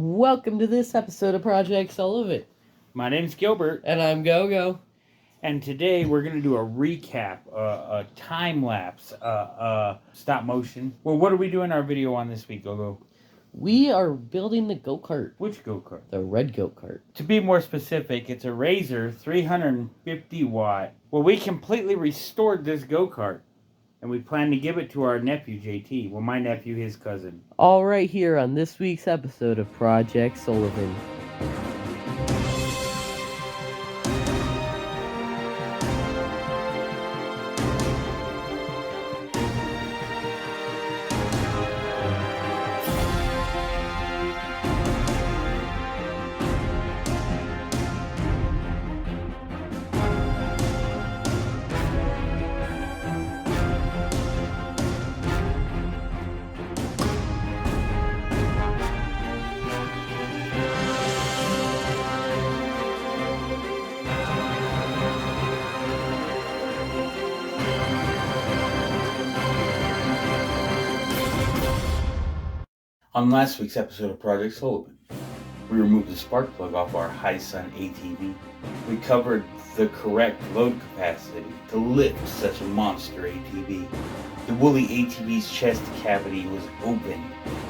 Welcome to this episode of Project Sullivan. My name's Gilbert. And I'm Gogo. And today we're going to do a recap, a time-lapse, stop motion. Well, what are we doing our video on this week, Gogo? We are building the go-kart. Which go-kart? The red go-kart. To be more specific, it's a Razor 350 watt. Well, we completely restored this go-kart. And we plan to give it to our nephew, JT. Well, my nephew, his cousin. All right here on this week's episode of Project Sullivan. On last week's episode of Project Sullivan, we removed the spark plug off our High Sun ATV. We covered the correct load capacity to lift such a monster ATV. The woolly ATV's chest cavity was opened,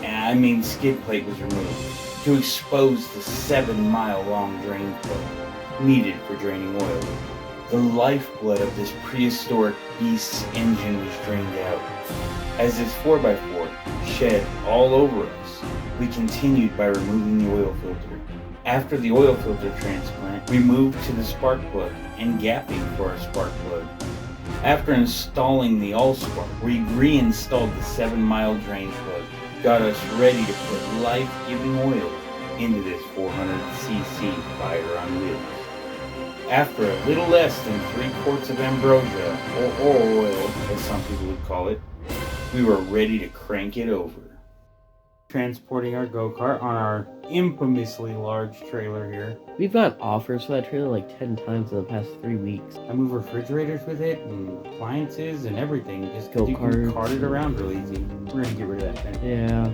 and skid plate was removed to expose the 7-mile-long drain plug needed for draining oil. The lifeblood of this prehistoric beast's engine was drained out. As this 4x4 shed all over us, we continued by removing the oil filter. After the oil filter transplant, we moved to the spark plug and gapping for our spark plug. After installing the Allspark, we reinstalled the 7-mile drain plug, got us ready to put life-giving oil into this 400cc fire on wheels. After a little less than 3 quarts of ambrosia, or oil as some people would call it, we were ready to crank it over. Transporting our go-kart on our infamously large trailer here. We've got offers for that trailer like 10 times in the past 3 weeks. I move refrigerators with it and appliances and everything just because you can Go-karts. cart it around real easy. We're going to get rid of that thing. Yeah,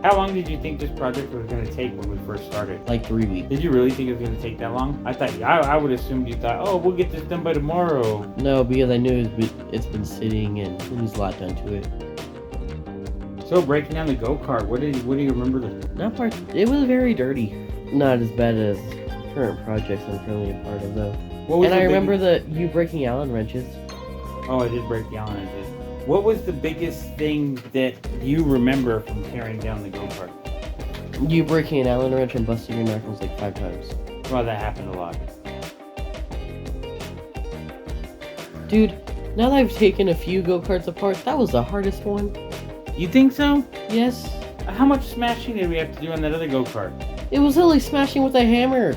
How long did you think this project was going to take when we first started? like 3 weeks. Did you really think it was going to take that long? I would assume you thought, oh, we'll get this done by tomorrow. No, because I knew it's been sitting and there's a lot done to it. So breaking down the go-kart, what do you remember? It was very dirty. Not as bad as current projects I'm currently a part of though. And I remember you breaking Allen wrenches. Oh, I did break the Allen wrenches. What was the biggest thing that you remember from tearing down the go-kart? You breaking an Allen wrench and busting your knuckles like 5 times. Well, that happened a lot. Dude, now that I've taken a few go-karts apart, that was the hardest one. You think so? Yes. How much smashing did we have to do on that other go-kart? It was literally smashing with a hammer.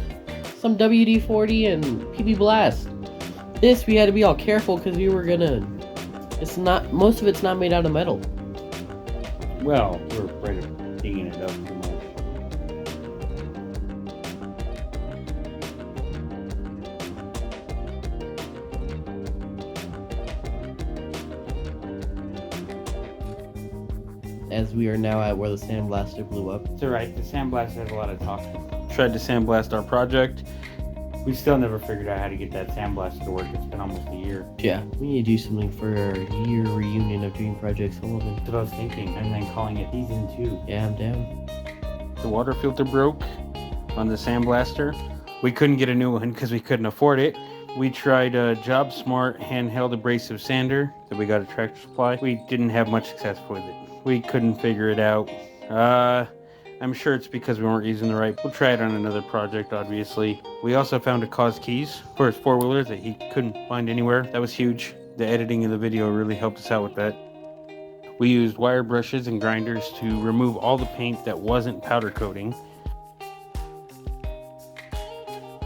Some WD-40 and PB Blast. This, we had to be all careful because we were gonna... most of it's not made out of metal. Well, we're afraid of digging it up too much. As we are now at where the Sandblaster blew up. It's alright, the Sandblaster had a lot of talk. Tried to sandblast our project. We still never figured out how to get that Sandblaster to work. It's been almost a year. Yeah, we need to do something for our year reunion of doing Project Sullivan. That's what I was thinking, and then calling it Season 2. Yeah, I'm down. The water filter broke on the Sandblaster. We couldn't get a new one because we couldn't afford it. We tried a JobSmart handheld abrasive sander that we got at Tractor Supply. We didn't have much success with it. We couldn't figure it out. I'm sure it's because we weren't using the right. We'll try it on another project, obviously. We also found a cause keys for his 4-wheeler that he couldn't find anywhere. That was huge. The editing of the video really helped us out with that. We used wire brushes and grinders to remove all the paint that wasn't powder coating.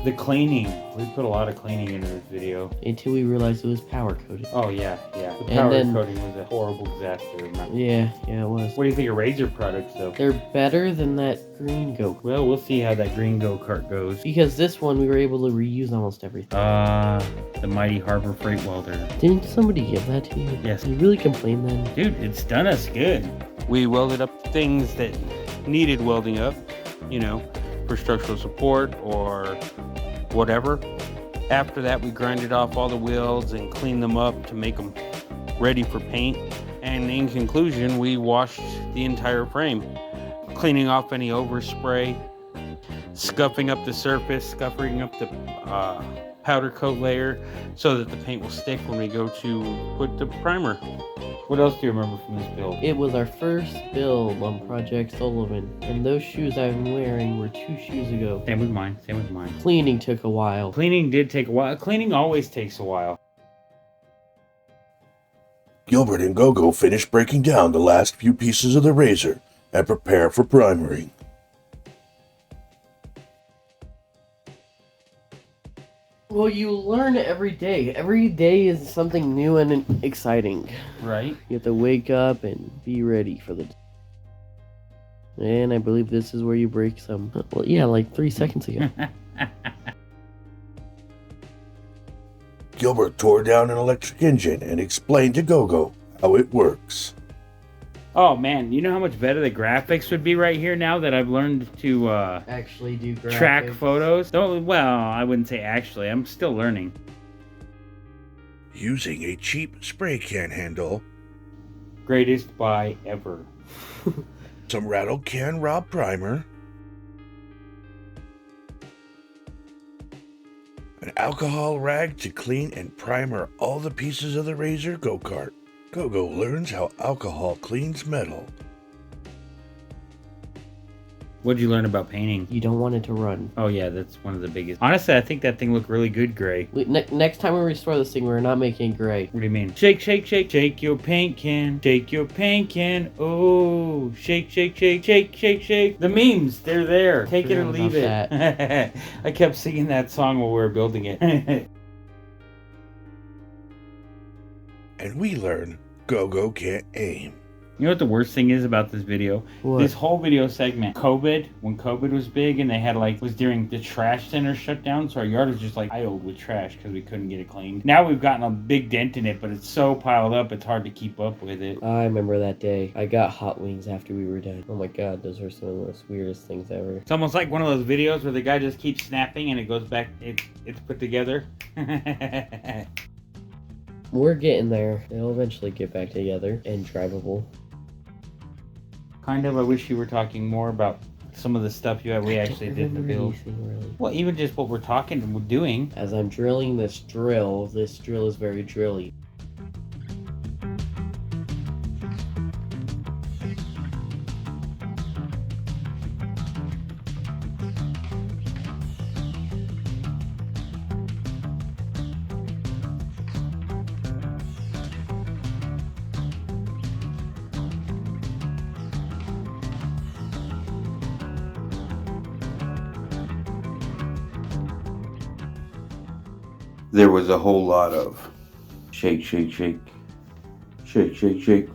The cleaning. We put a lot of cleaning into this video. Until we realized it was power coated. Oh, yeah. The power coating was a horrible disaster, remember? Yeah, it was. What do you think of Razor products, though? They're better than that green go-kart. Well, we'll see how that green go-kart goes. Because this one, we were able to reuse almost everything. The Mighty Harbor Freight Welder. Didn't somebody give that to you? Yes. You really complained then? Dude, it's done us good. We welded up things that needed welding up, you know, for structural support or whatever. After that, we grinded off all the wheels and cleaned them up to make them ready for paint. And in conclusion, we washed the entire frame, cleaning off any overspray, scuffing up the surface, scuffing up the powder coat layer so that the paint will stick when we go to put the primer. What else do you remember from this build? It was our first build on Project Sullivan, and those shoes I'm wearing were 2 shoes ago. Same with mine. Cleaning took a while. Cleaning did take a while. Cleaning always takes a while. Gilbert and Gogo finish breaking down the last few pieces of the razor and prepare for primering. Well, you learn every day. Every day is something new and exciting. Right? You have to wake up and be ready for the... And I believe this is where you break some... Well, yeah, like 3 seconds ago. Gilbert tore down an electric engine and explained to Gogo how it works. Oh man, you know how much better the graphics would be right here now that I've learned to Actually do graphics. track photos? Well, I wouldn't say actually. I'm still learning. Using a cheap spray can handle, Greatest buy ever. some rattle can raw primer, an alcohol rag to clean and primer all the pieces of the razor go-kart. Gogo learns how alcohol cleans metal. What'd you learn about painting? You don't want it to run. Oh yeah, that's one of the biggest. Honestly, I think that thing looked really good gray. Next time we restore this thing, we're not making it gray. What do you mean? Shake, shake, shake, shake your paint can. Shake your paint can. Oh, shake, shake, shake, shake, shake, shake. The memes, they're there. Take it or Forgot leave about it. I kept singing that song while we were building it. And we learn Gogo can't aim. You know what the worst thing is about this video? What? This whole video segment, COVID, when COVID was big and they had was during the trash center shutdown, so our yard was just piled with trash because we couldn't get it cleaned. Now we've gotten a big dent in it, but it's so piled up, it's hard to keep up with it. I remember that day. I got hot wings after we were done. Oh my god, those were some of the most weirdest things ever. It's almost like one of those videos where the guy just keeps snapping and it goes back, it's put together. We're getting there. They'll eventually get back together and drivable. Kind of, I wish you were talking more about some of the stuff we actually did in the build. Really. Well, even just what we're talking and we're doing. As I'm drilling this drill is very drilly. There was a whole lot of shake, shake, shake, shake, shake, shake,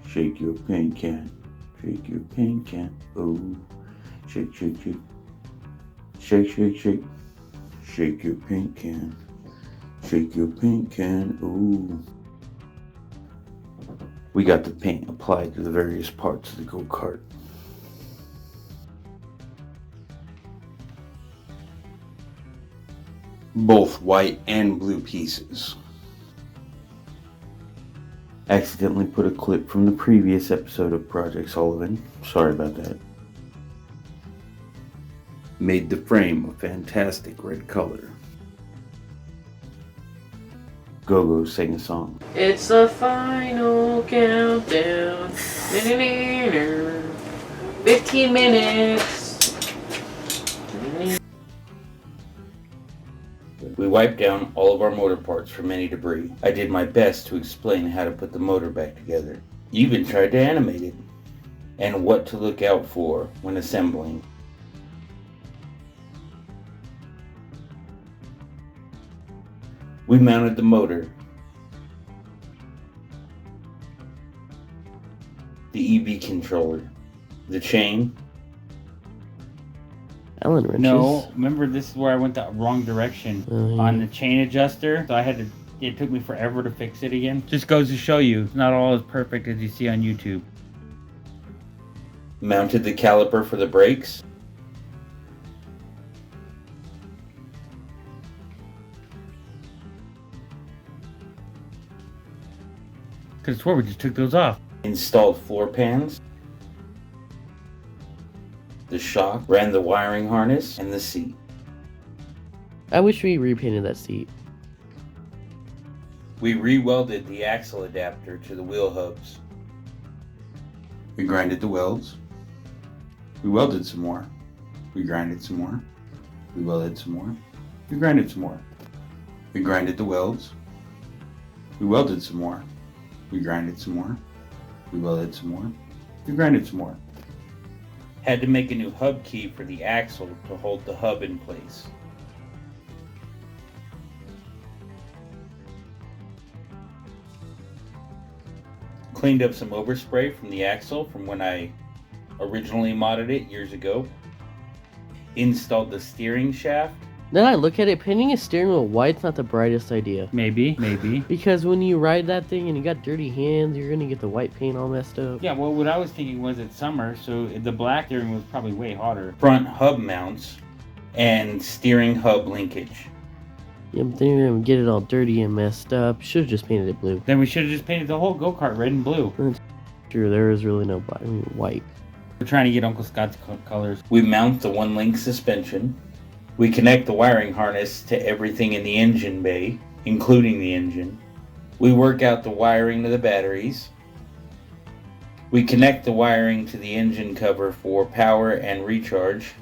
shake your paint can, shake your paint can, oh, shake, shake, shake, shake, shake, shake, shake your paint can, shake your paint can, oh. We got the paint applied to the various parts of the go-kart. Both white and blue pieces. Accidentally put a clip from the previous episode of Project Sullivan. Sorry about that. Made the frame a fantastic red color. Gogo sang a song. It's the final countdown. 15 minutes. We wiped down all of our motor parts from any debris. I did my best to explain how to put the motor back together. Even tried to animate it. And what to look out for when assembling. We mounted the motor, the EB controller, the chain. Allen wrenches. No, remember this is where I went the wrong direction on the chain adjuster. So it took me forever to fix it again. Just goes to show you, it's not all as perfect as you see on YouTube. Mounted the caliper for the brakes. Could have swore we just took those off. Installed floor pans. The shock, ran the wiring harness, and the seat. I wish we repainted that seat. We re-welded the axle adapter to the wheel hubs. We grinded the welds. We welded some more. We grinded some more. We welded some more. We grinded some more. We grinded the welds. We welded some more. We grinded some more. We welded some more. We grinded some more. Had to make a new hub key for the axle to hold the hub in place. Cleaned up some overspray from the axle from when I originally modded it years ago. Installed the steering shaft. Then I look at it, painting a steering wheel white's not the brightest idea. Maybe. Because when you ride that thing and you got dirty hands, you're gonna get the white paint all messed up. Yeah, well, what I was thinking was it's summer, so the black steering was probably way hotter. Front hub mounts and steering hub linkage. Yeah, but then you're gonna get it all dirty and messed up. Should've just painted it blue. Then we should have just painted the whole go-kart red and blue. Sure, there is really no black, white. We're trying to get Uncle Scott's colors. We mount the one-link suspension. We connect the wiring harness to everything in the engine bay, including the engine. We work out the wiring to the batteries. We connect the wiring to the engine cover for power and recharge.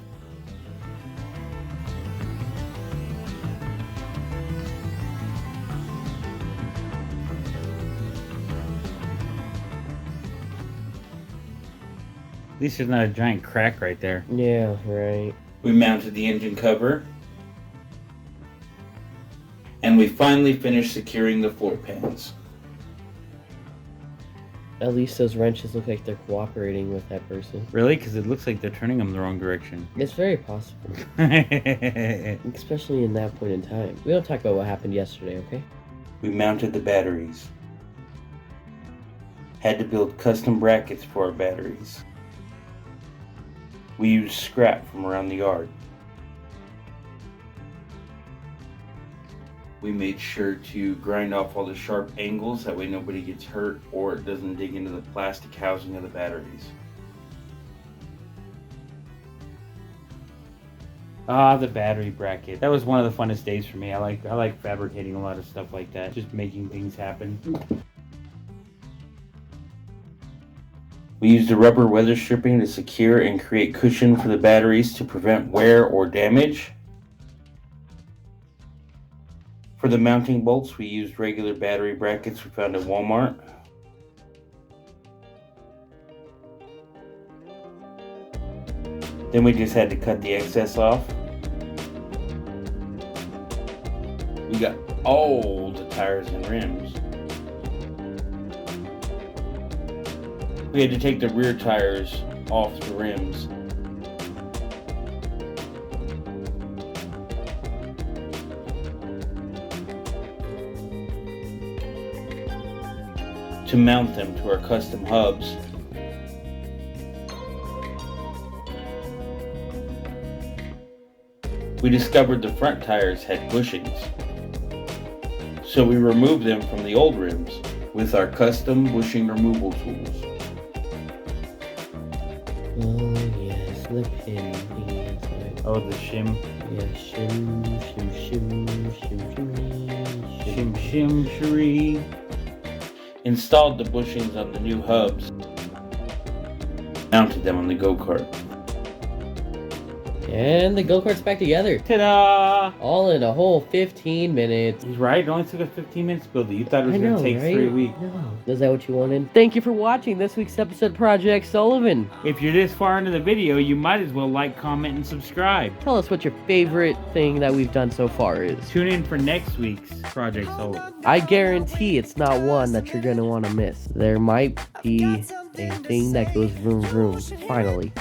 At least there's not a giant crack right there. Yeah, right. We mounted the engine cover. And we finally finished securing the floor pans. At least those wrenches look like they're cooperating with that person. Really? Because it looks like they're turning them the wrong direction. It's very possible. Especially in that point in time. We don't talk about what happened yesterday, okay? We mounted the batteries. Had to build custom brackets for our batteries. We used scrap from around the yard. We made sure to grind off all the sharp angles, that way nobody gets hurt or it doesn't dig into the plastic housing of the batteries. Ah, the battery bracket. That was one of the funnest days for me. I like fabricating a lot of stuff like that. Just making things happen. We used a rubber weather stripping to secure and create cushion for the batteries to prevent wear or damage. For the mounting bolts, we used regular battery brackets we found at Walmart. Then we just had to cut the excess off. We got all the tires and rims. We had to take the rear tires off the rims. To mount them to our custom hubs. We discovered the front tires had bushings, so we removed them from the old rims with our custom bushing removal tools. Oh yes, the pin. Yes, right. Oh, the shim. Yeah, shim, shim, shim, shim, shim, Shim shim sheree. Installed the bushings on the new hubs. Mounted them on the go-kart. And the go-kart's back together. Ta-da! All in a whole 15 minutes. He's right. It only took us 15 minutes to build it. You thought it was I going know, to take right? 3 weeks. No. Is that what you wanted? Thank you for watching this week's episode of Project Sullivan. If you're this far into the video, you might as well like, comment, and subscribe. Tell us what your favorite thing that we've done so far is. Tune in for next week's Project Sullivan. I guarantee it's not one that you're going to want to miss. There might be a thing that goes vroom vroom, finally.